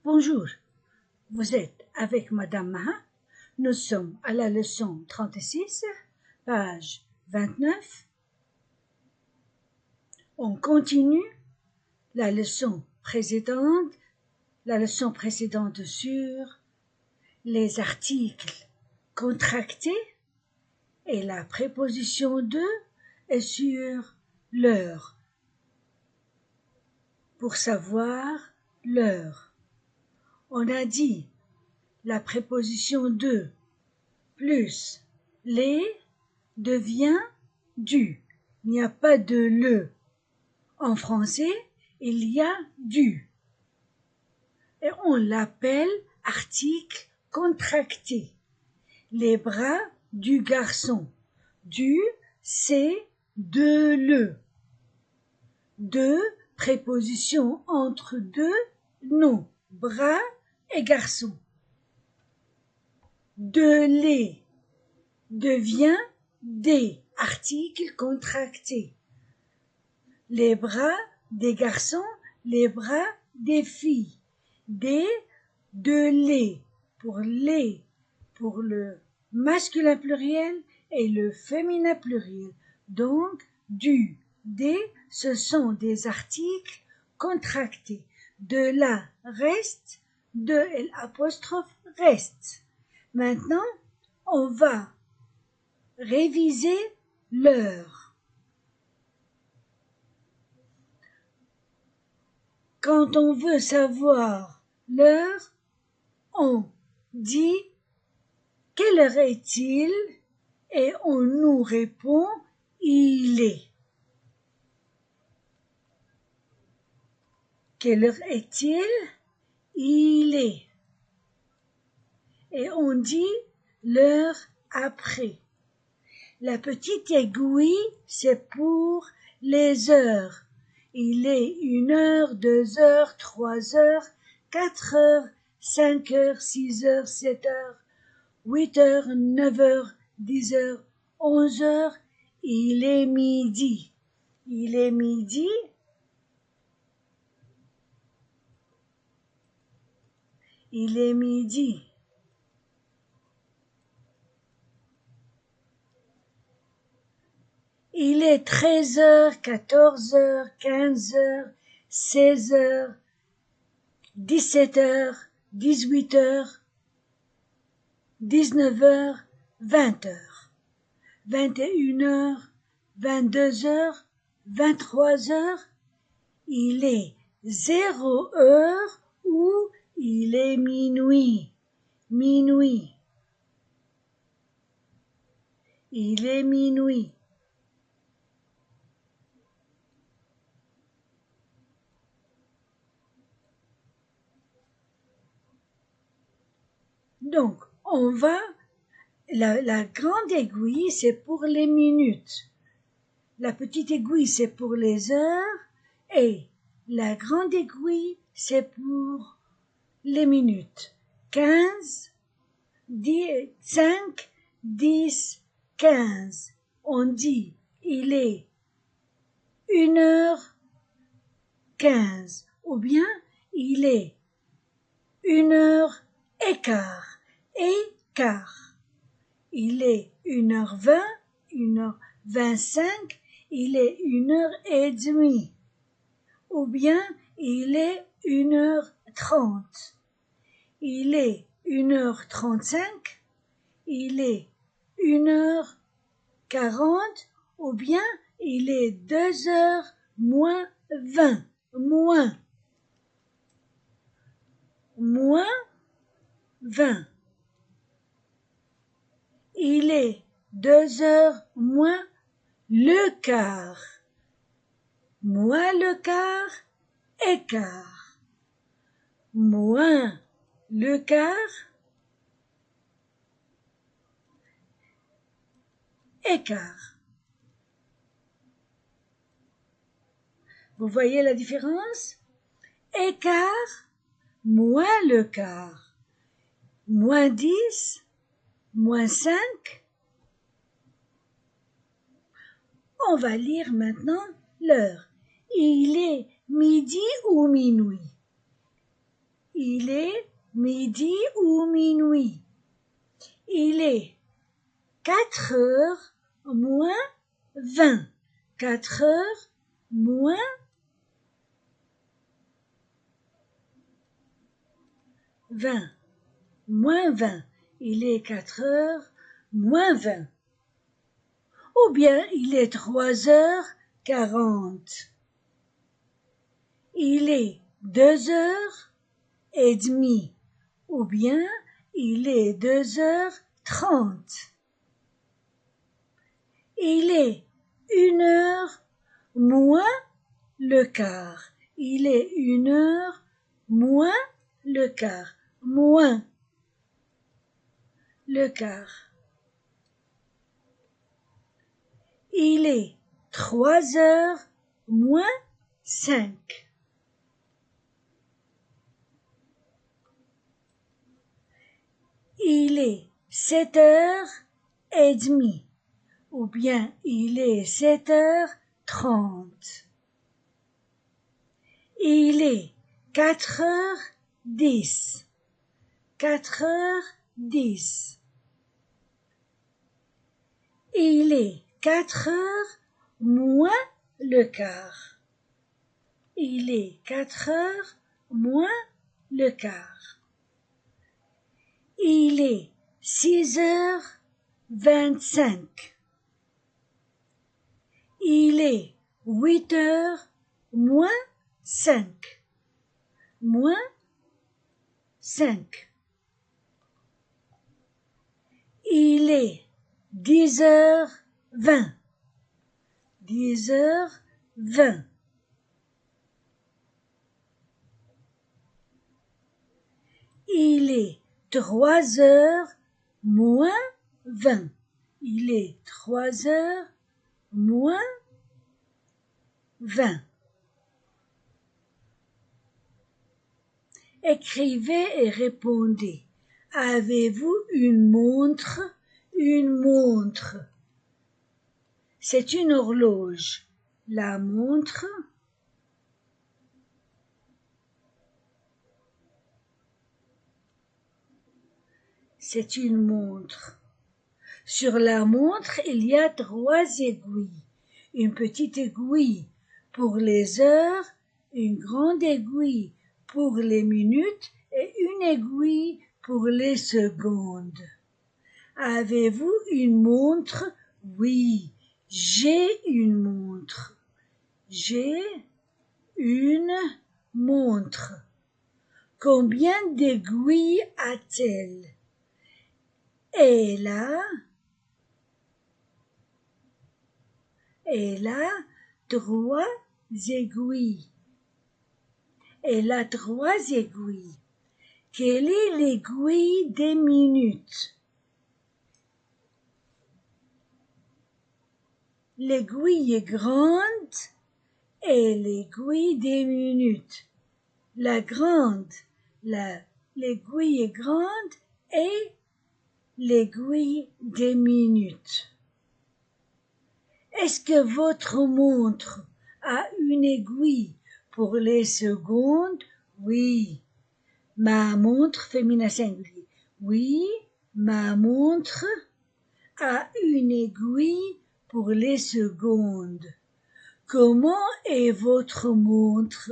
Bonjour, vous êtes avec Madame Maha. Nous sommes à la leçon 36, page 29. On continue la leçon précédente sur les articles contractés et la préposition de est sur l'heure. Pour savoir l'heure, on a dit la préposition de plus les devient du. Il n'y a pas de le. En français, il y a du. Et on l'appelle article contracté. Les bras du garçon. Du, c'est de le. De, préposition entre deux noms, bras et garçon. De les devient des articles contractés. Les bras des garçons, les bras des filles. Des, de les pour le masculin pluriel et le féminin pluriel. Donc, du, des, ce sont des articles contractés. De la reste, de l'apostrophe reste. Maintenant, on va réviser l'heure. Quand on veut savoir l'heure, on dit « Quelle heure est-il ?» et on nous répond « Il est ». Quelle heure est-il? Il est. Et on dit l'heure après. La petite aiguille, c'est pour les heures. Il est 1 heure, 2 heures, 3 heures, 4 heures, 5 heures, 6 heures, 7 heures, 8 heures, 9 heures, 10 heures, 11 heures. Il est midi. Il est midi. Il est midi. Il est 13 heures, 14 heures, 15 heures, 16 heures, 17 heures, 18 heures, 19 heures, 20 heures, 21 heures, 22 heures, 23 heures. Il est 0 heure ou il est minuit. Minuit. Il est minuit. Donc, on va, la grande aiguille, c'est pour les minutes. La petite aiguille, c'est pour les heures. Et la grande aiguille, c'est pour les minutes. 15, 10, 5, 10, 15. On dit, il est 1 heure 15. Ou bien, il est 1 heure et quart. Écart. Il est 1 heure 20, 1 heure 25, il est 1 heure et demie. Ou bien, il est 1 heure 30. Il est 1 heure 35, il est 1 heure 40, ou bien, il est 2 heures moins 20. Moins 20. Il est 2 heures moins le quart. Moins le quart, écart. Moins le quart, écart. Vous voyez la différence? Écart, moins le quart. Moins 10, moins 5. On va lire maintenant l'heure. Il est midi ou minuit? Il est midi ou minuit. Il est 4 heures moins 20. 4 heures moins 20. Moins 20. Il est 4 heures moins 20. Ou bien il est 3 heures 40. Il est 2 heures et demie. Ou bien il est 2 heures 30. Il est 1 heure moins le quart. Il est 1 heure moins le quart. Moins le quart. Il est 3 heures moins 5. Il est 7 heures et demie. Ou bien il est 7 heures 30. Il est 4 heures 10. 4 heures 10. Il est 4 heures moins le quart. Il est 4 heures moins le quart. Il est 6 heures 25. Il est 8 heures moins 5. Moins 5. Il est 10 heures 20. 10 heures 20. Il est 3 heures moins 20. Il est 3 heures moins 20. Écrivez et répondez. Avez-vous une montre? Une montre. C'est une horloge. La montre. C'est une montre. Sur la montre, il y a 3 aiguilles. Une petite aiguille pour les heures, une grande aiguille pour les minutes et une aiguille pour les secondes. Avez-vous une montre? Oui, j'ai une montre. J'ai une montre. Combien d'aiguilles a-t-elle? Elle a 3 aiguilles. Elle a 3 aiguilles. Quelle est l'aiguille des minutes? L'aiguille est grande et l'aiguille des minutes. L'aiguille est grande et l'aiguille des minutes. Est-ce que votre montre a une aiguille pour les secondes? Oui. Ma montre, féminin singulier. Oui, ma montre a une aiguille pour les secondes. Comment est votre montre?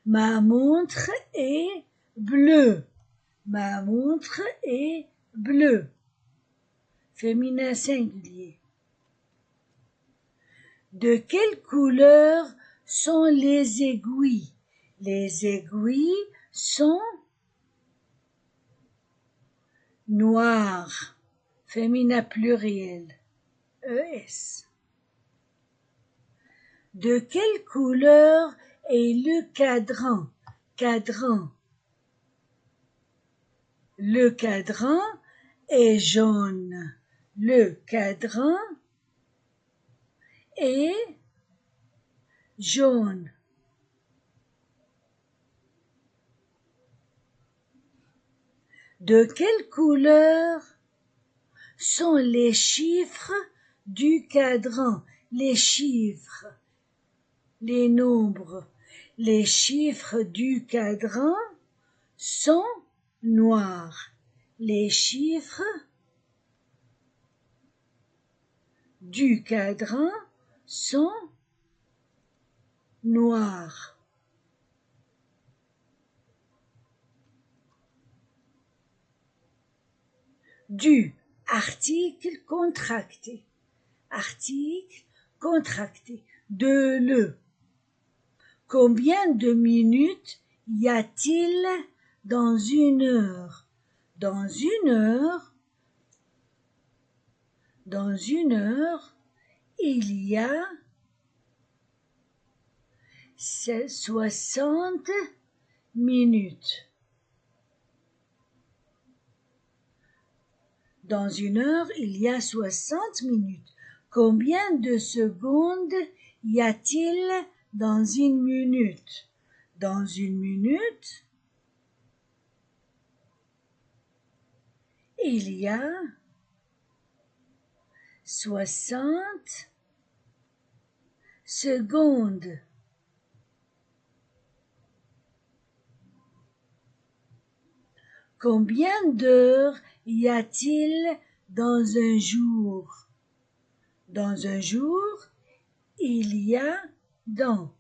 Ma montre est bleue. Ma montre est bleue. Féminin singulier. De quelle couleur sont les aiguilles? Les aiguilles sont noires. Féminin pluriel. ES. De quelle couleur est le cadran? Cadran. Le cadran est jaune. Le cadran est jaune. De quelle couleur sont les chiffres du cadran? Les chiffres, les nombres. Les chiffres du cadran sont noirs. Les chiffres du cadran sont noirs. Du article contracté. Article contracté. De le. Combien de minutes y a-t-il dans une heure? Dans une heure, il y a 60 minutes. Dans une heure, il y a 60 minutes. Combien de secondes y a-t-il dans une minute? Dans une minute, il y a 60 secondes. Combien d'heures y a-t-il dans un jour? Dans un jour, il y a dans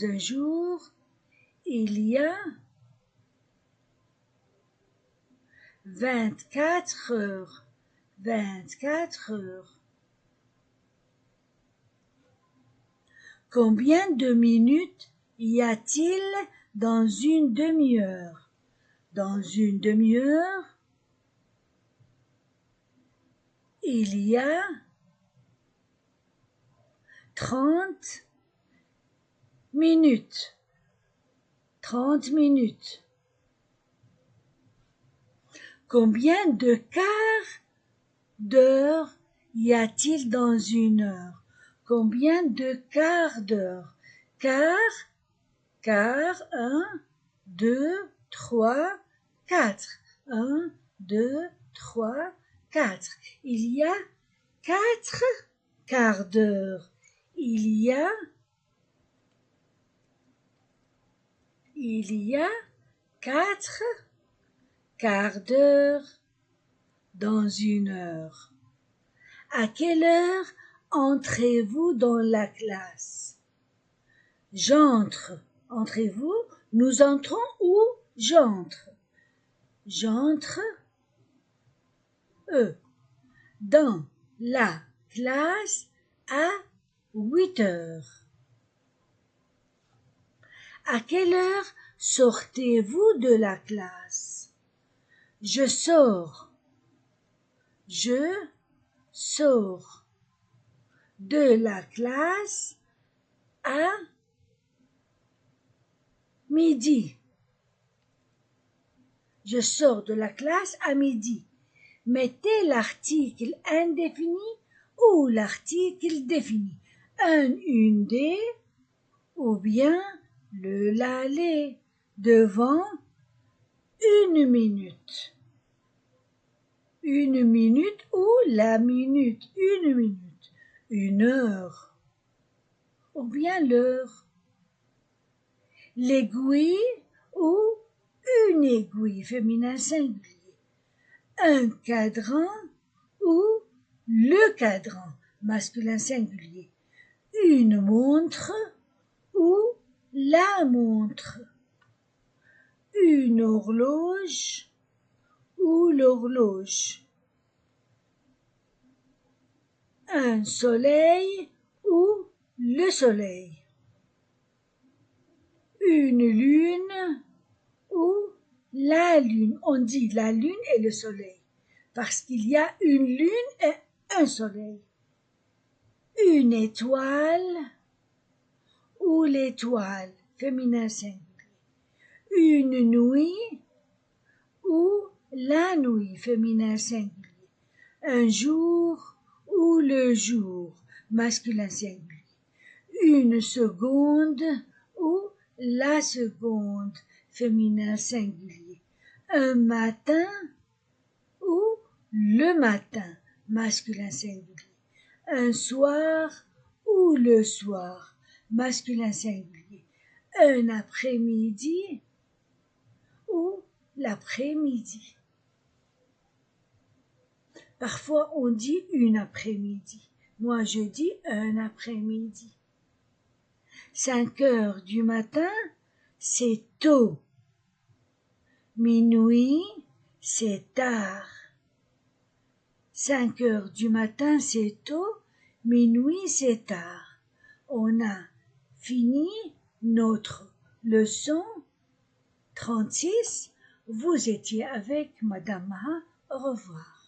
un jour, il y a 24 heures. 24 heures. Combien de minutes y a-t-il dans une demi-heure? Dans une demi-heure, il y a 30 minutes. 30 minutes. Combien de quarts d'heure y a-t-il dans une heure? Combien de quarts d'heure? Quart, 1, 2, 3, 4. 1, 2, 3, 4. Il y a 4 quarts d'heure. Il y a 4 quarts d'heure dans une heure. À quelle heure entrez-vous dans la classe? J'entre. Entrez-vous? Nous entrons ou j'entre? J'entre dans la classe à 8 heures. À quelle heure sortez-vous de la classe? Je sors. Je sors de la classe à midi. Je sors de la classe à midi. Mettez l'article indéfini ou l'article défini. Un, une des, ou bien le, la, les, devant une minute. Une minute ou la minute. Une minute. Une heure. Ou bien l'heure. L'aiguille ou une aiguille, féminin singulier. Un cadran ou le cadran, masculin singulier. Une montre ou la montre. Une horloge ou l'horloge. Un soleil ou le soleil. Une lune ou la lune. On dit la lune et le soleil parce qu'il y a une lune et un soleil. Une étoile ou l'étoile, féminin singulier. Une nuit ou la nuit, féminin singulier. Un jour ou le jour, masculin singulier. Une seconde ou la seconde, féminin singulier. Un matin ou le matin, masculin singulier. Un soir ou le soir, masculin singulier. Un après-midi ou l'après-midi. Parfois on dit une après-midi. Moi je dis un après-midi. 5 heures du matin, c'est tôt. Minuit, c'est tard. 5 heures du matin, c'est tôt. Minuit, c'est tard. On a fini notre leçon 36. Vous étiez avec Madame Maha. Au revoir.